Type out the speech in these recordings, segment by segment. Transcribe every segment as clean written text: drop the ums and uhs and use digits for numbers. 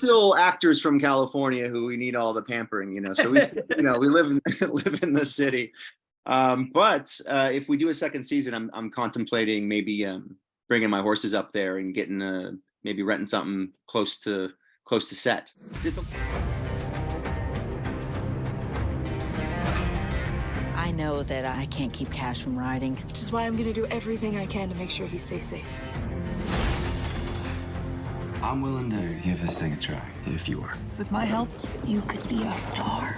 still actors from California who we need all the pampering, so we, we live in live in the city. But if we do a second season, I'm contemplating maybe bringing my horses up there and getting maybe renting something close to set. I know that I can't keep Cash from riding. Which is why I'm gonna do everything I can to make sure he stays safe. I'm willing to give this thing a try, if you are. With my help, you could be a star.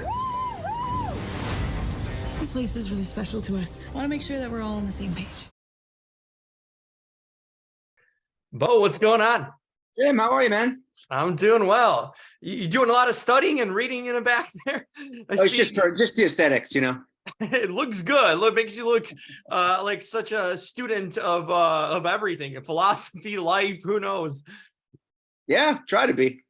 This place is really special to us. I want to make sure that we're all on the same page. Beau, what's going on? Jim, how are you, man? I'm doing well. You doing a lot of studying and reading in the back there? It's just the aesthetics, It looks good. It makes you look like such a student of everything, philosophy, life, who knows? Yeah, try to be.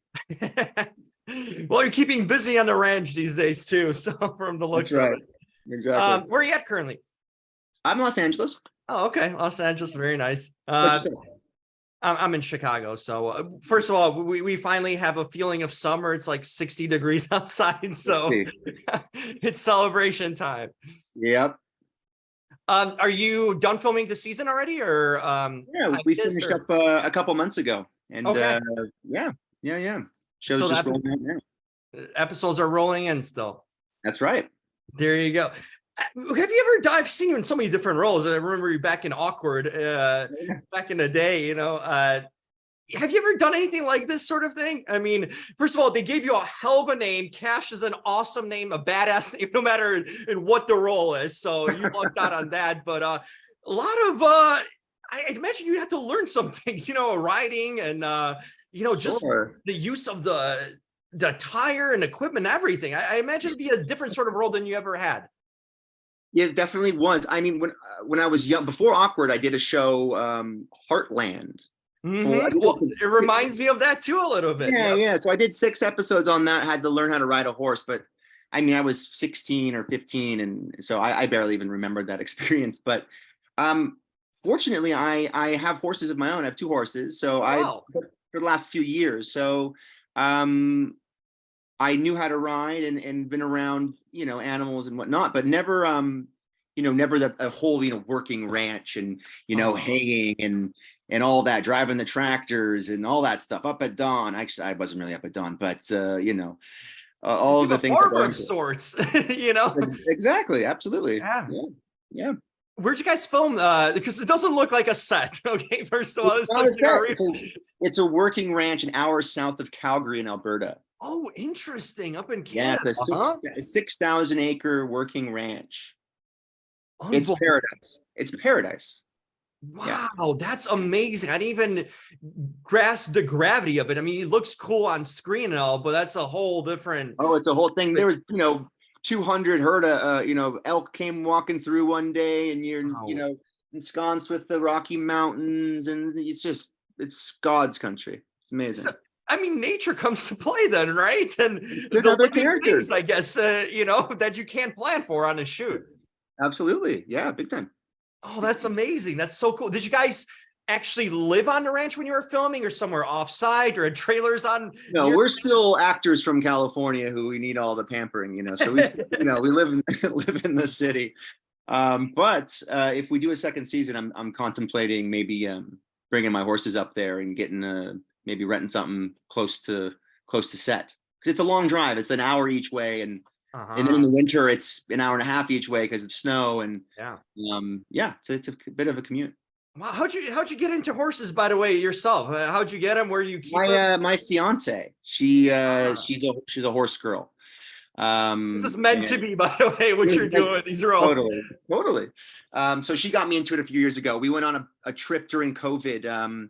Well, you're keeping busy on the ranch these days too. So from the looks of it. Exactly. Where are you at currently? I'm in Los Angeles. Oh, okay. Los Angeles, very nice. I'm in Chicago. So first of all, we finally have a feeling of summer. It's like 60 degrees outside. So it's celebration time. Yep. Are you done filming the season already, or yeah, we finished up a couple months ago, and okay. yeah. Show's so just rolling out now. Episodes are rolling in still. That's right. There you go. Have you ever? I've seen you in so many different roles. I remember you back in Awkward, back in the day. Have you ever done anything like this sort of thing? I mean, first of all, they gave you a hell of a name. Cash is an awesome name, a badass name, no matter in what the role is. So you lucked out on that. But a lot of, I'd imagine you have to learn some things, riding and, just Sure. the use of the tire and equipment, everything. I imagine it'd be a different sort of role than you ever had. Yeah, it definitely was. I mean, when I was young, before Awkward, I did a show, Heartland. Mm-hmm. Well, it reminds me of that too a little bit. Yeah. So I did 6 episodes on that. Had to learn how to ride a horse, but I mean, I was 16 or 15, and so I barely even remembered that experience. But fortunately, I have horses of my own. I have 2 horses, so Wow. for the last few years. So I knew how to ride and been around, animals and whatnot, but never never a whole, working ranch and, hanging and all that, driving the tractors and all that stuff up at dawn. Actually, I wasn't really up at dawn, but, all of the things. Farmer of sorts, Exactly. Absolutely. Yeah. Where'd you guys film? Because it doesn't look like a set. Okay, first of all, it's a working ranch an hour south of Calgary in Alberta. Oh, interesting. Up in Canada. Yeah, it's a 6,000 acre working ranch. It's paradise. It's paradise. Wow, that's amazing. I didn't even grasp the gravity of it. I mean, it looks cool on screen and all, but that's a whole different. Oh, it's a whole thing. There was, 200 herd of, elk came walking through one day, and you're, ensconced with the Rocky Mountains, and it's God's country. It's amazing. So, I mean, nature comes to play then, right? And there's other characters, I guess, that you can't plan for on a shoot. Absolutely. Yeah, big time. Oh, that's amazing. That's so cool. Did you guys actually live on the ranch when you were filming, or somewhere offsite, or had trailers on? No, we're still actors from California who we need all the pampering, so we, we live in the city. But if we do a second season, I'm contemplating maybe bringing my horses up there and getting maybe renting something close to set, because it's a long drive. It's an hour each way, and then in the winter it's an hour and a half each way because it's snow, and it's a bit of a commute. Wow, how'd you get into horses, by the way, yourself? How'd you get them? Where do you keep them? My fiance, she's a horse girl. This is meant to be, by the way, what you're doing. These are all totally. So she got me into it a few years ago. We went on a trip during COVID.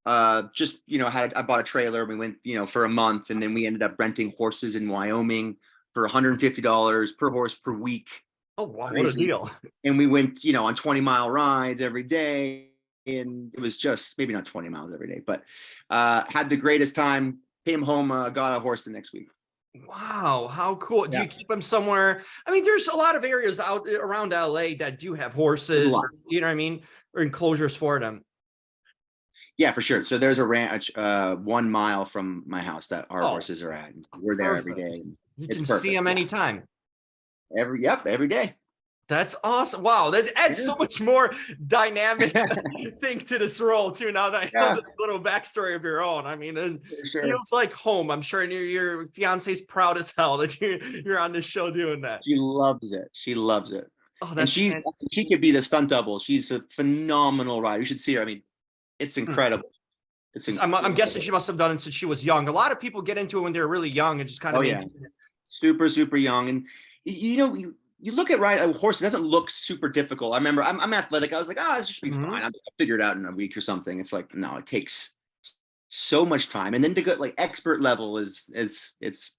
I bought a trailer. We went, for a month, and then we ended up renting horses in Wyoming for $150 per horse per week. Oh, wow, what a deal. And we went, on 20-mile rides every day. And it was just maybe not 20 miles every day, but had the greatest time. Came home, got a horse the next week. Wow, how cool. Do you keep them somewhere? I mean, there's a lot of areas out around LA that do have horses, or, or enclosures for them. Yeah, for sure. So there's a ranch 1 mile from my house that our Oh, horses are at. We're there every perfect. day. You It's can see perfect. them Yeah. anytime. Every day. That's awesome. Wow, that adds so much more dynamic Yeah. thing to this role too. Now that I know Yeah, the little backstory of your own, I mean, it for sure. feels like home. I'm sure your fiance's proud as hell that you're on this show doing that. She loves it. She loves it. Oh, And that's she could be the stunt double. She's a phenomenal rider. You should see her. I mean, it's incredible. It's I'm guessing incredible. she must have done it since she was young. A lot of people get into it when they're really young and just kind Oh of yeah, super young. And you know, you look at a horse, it doesn't look super difficult. I remember I'm athletic. I was like, this should be fine. I'll figure it out in a week or something. It's like, no, it takes so much time. And then to go like expert level is it's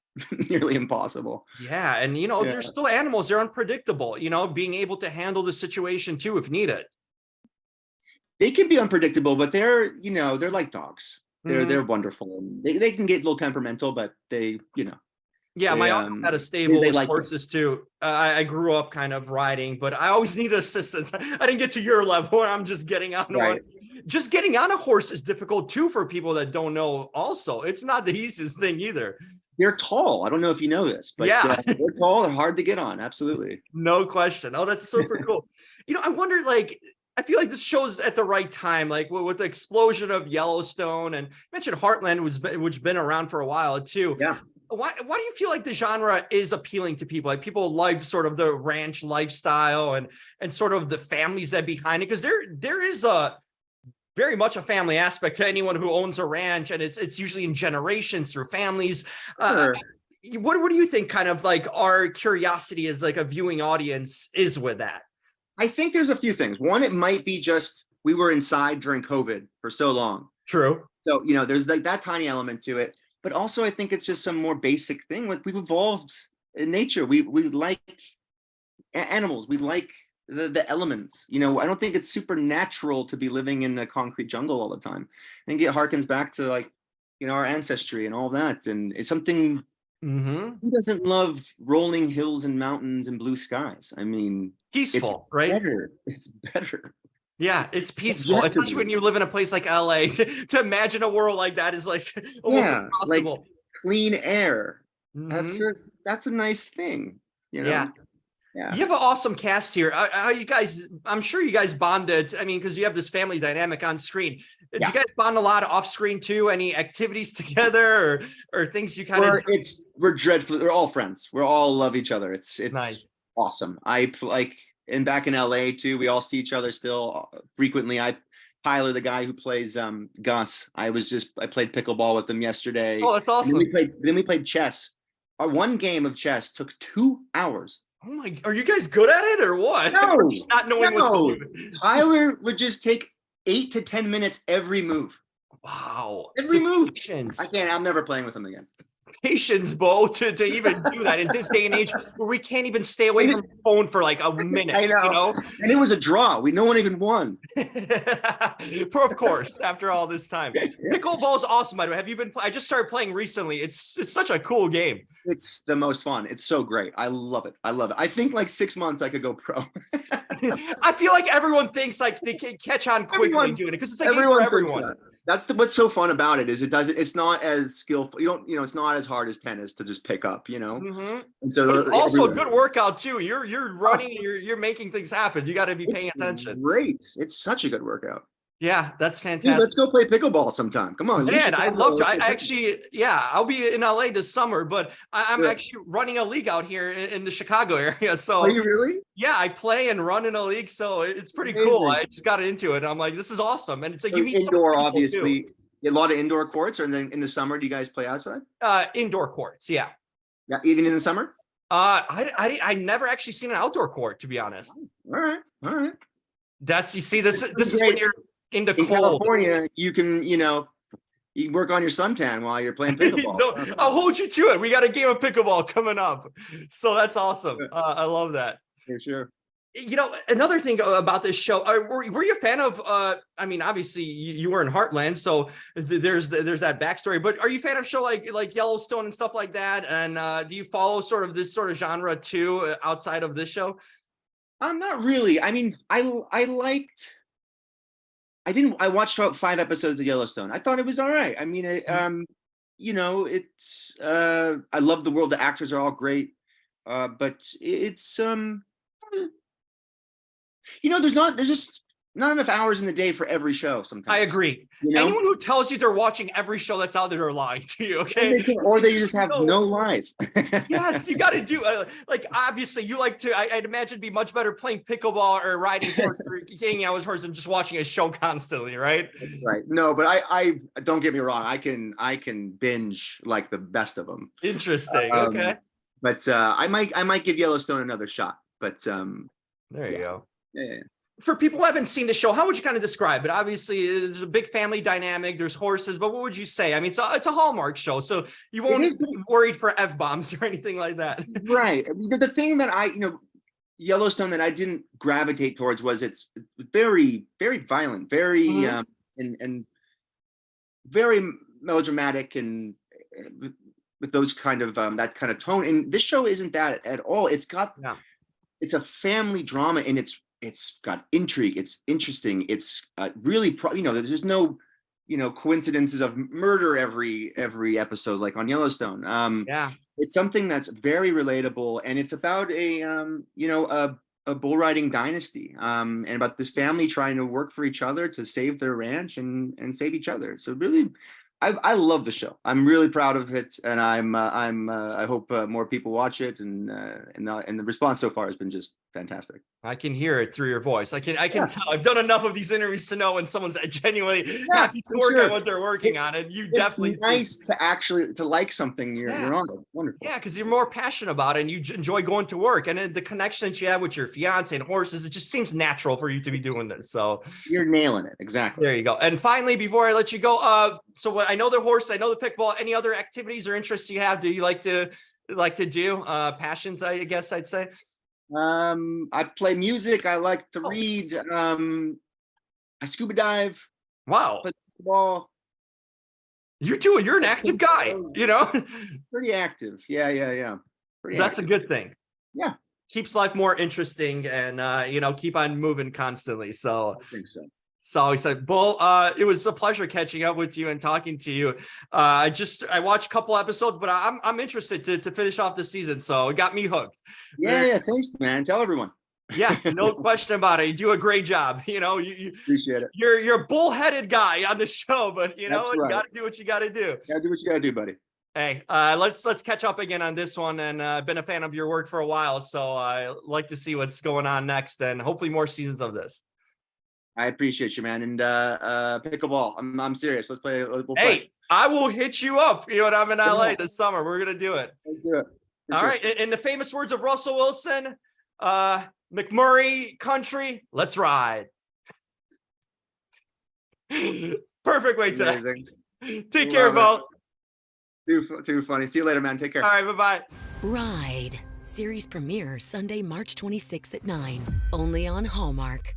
nearly impossible. Yeah, and they're still animals. They're unpredictable. Being able to handle the situation too if needed. They can be unpredictable, but they're like dogs. Mhm. They're wonderful. They can get a little temperamental, but Yeah, they, my uncle had a stable they with like it. horses too. I grew up kind of riding, but I always needed assistance. I didn't get to your level where I'm just getting on one. Right. Just getting on a horse is difficult too for people that don't know. Also, it's not the easiest thing either. They're tall. I don't know if you know this, but Yeah. they're tall. They're hard to get on. Absolutely. No question. Oh, that's super cool. I wonder, like, I feel like this show's at the right time, like with the explosion of Yellowstone, and you mentioned Heartland, which been around for a while too. Yeah. Why do you feel like the genre is appealing to people? Like people like sort of the ranch lifestyle and sort of the families that behind it, because there is a very much a family aspect to anyone who owns a ranch, and it's usually in generations through families. Sure. What do you think kind of like our curiosity as like a viewing audience is with that? I think there's a few things. One, it might be just we were inside during COVID for so long. True. So, there's like that tiny element to it. But also I think it's just some more basic thing. Like we've evolved in nature. We like animals. We like the elements. I don't think it's supernatural to be living in a concrete jungle all the time. I think it harkens back to like, our ancestry and all that. And it's something. Mm-hmm. Who doesn't love rolling hills and mountains and blue skies? I mean, Peaceful, it's right? better. It's better. Yeah, it's peaceful, especially when you live in a place like LA. To imagine a world like that is like almost impossible. Like clean air. Mhm. That's a nice thing. Yeah. Yeah. You have an awesome cast here. How you guys? I'm sure you guys bonded. I mean, because you have this family dynamic on screen. Do you guys bond a lot off screen too? Any activities together or things you kind of? We're dreadful. We're all friends. We all love each other. It's Nice. awesome. And back in LA too, we all see each other still frequently. Tyler, the guy who plays Gus, I played pickleball with him yesterday. Oh, that's awesome. Then we played chess. Our one game of chess took 2 hours. Oh my! Are you guys good at it or what? No, Or just not knowing what to do? Tyler would just take 8 to 10 minutes every move. Wow. Every move. Patience. I'm never playing with him again. Patience, Beau, to even do that in this day and age where we can't even stay away from the phone for like a minute. I know. And it was a draw. No one even won. Of course, after all this time. Pickleball is awesome, by the way. Have you been? I just started playing recently. It's such a cool game. It's the most fun. It's so great. I love it. I think like 6 months I could go pro. I feel like everyone thinks like they can catch on quickly doing it because it's a game for everyone. That's what's so fun about it is it's not as skillful. It's not as hard as tennis to just pick up, Mm-hmm. And so also a good workout too. You're running, you're making things happen. You got to be paying attention. Great. It's such a good workout. Yeah, that's fantastic. Dude, let's go play pickleball sometime. Come on. Man, I'd love to. I actually, I'll be in LA this summer, but I'm actually running a league out here in the Chicago area. So are you really? Yeah, I play and run in a league, so it's pretty Amazing. cool. I just got into it. I'm like, this is awesome, and it's like So you meet indoor, obviously. A lot of indoor courts, or then in the summer, do you guys play outside? Indoor courts, yeah. Yeah, even in the summer. I never actually seen an outdoor court, to be honest. All right. This is when you're into In cold. California, you can you work on your suntan while you're playing pickleball. No, I'll hold you to it. We got a game of pickleball coming up, so that's awesome. I love that. For sure. Another thing about this show, were you a fan of, I mean, obviously you were in Heartland, so there's that backstory, but are you a fan of show like Yellowstone and stuff like that? And do you follow sort of this sort of genre too, outside of this show? Not really. I mean, I liked I watched about 5 episodes of Yellowstone. I thought it was all right. I mean, it's I love the world. The actors are all great. But it's there's just not enough hours in the day for every show sometimes. I agree. Anyone who tells you they're watching every show that's out there are lying to you, okay? Or they just have no life. Yes, you got to do like, obviously you like to, I'd imagine be much better playing pickleball or riding horse or hanging out with horse than just watching a show constantly, right? Right. No, but I don't get me wrong. I can binge like the best of them. Interesting. Okay. But I might give Yellowstone another shot. But there you go. Yeah. For people who haven't seen the show, how would you kind of describe it? Obviously, there's a big family dynamic. There's horses, but what would you say? I mean, it's a Hallmark show, so you won't be worried for F-bombs or anything like that. Right. The thing that Yellowstone that I didn't gravitate towards was it's very, very violent, very and very melodramatic, and with those kind of that kind of tone. And this show isn't that at all. It's a family drama, and it's got intrigue. It's interesting. It's really there's no coincidences of murder every episode like on Yellowstone. It's something that's very relatable, and it's about a bull riding dynasty, and about this family trying to work for each other to save their ranch and save each other. So really, I love the show. I'm really proud of it, and I hope more people watch it, and the response so far has been just fantastic. I can hear it through your voice. I can tell. I've done enough of these interviews to know when someone's genuinely happy to work on what they're working on, and you definitely. It's nice to actually like something you're on. It's wonderful. Yeah, because you're more passionate about it, and you enjoy going to work, and then the connection that you have with your fiance and horses, it just seems natural for you to be doing this. So you're nailing it. Exactly. There you go. And finally, before I let you go, so I know the horse, I know the pickleball. Any other activities or interests you have? Do you like to do? Passions, I guess I'd say. I play music. I like to read. I scuba dive. Wow. Play basketball. You're an active guy, Pretty active. Yeah. That's a good thing. Yeah. Keeps life more interesting, and keep on moving constantly. So I think so. So he said, Bull, it was a pleasure catching up with you and talking to you. I watched a couple episodes, but I'm interested to finish off the season. So it got me hooked. Yeah. Thanks, man. Tell everyone. Yeah, no question about it. You do a great job. You appreciate it. You're a bullheaded guy on the show, but you right. got to do what you got to do. Gotta do what you gotta do, buddy. Hey, let's catch up again on this one. And I've been a fan of your work for a while, so I like to see what's going on next, and hopefully more seasons of this. I appreciate you, man. And pickleball. I'm serious. Let's play. We'll play. Hey, I will hit you up. When I'm in LA this summer. We're gonna do it. Let's do it. All right. In the famous words of Russell Wilson, McMurray country, let's ride. Perfect way to take care, Beau. Too funny. See you later, man. Take care. All right. Bye-bye. Ride. Series premiere Sunday, March 26th at 9. Only on Hallmark.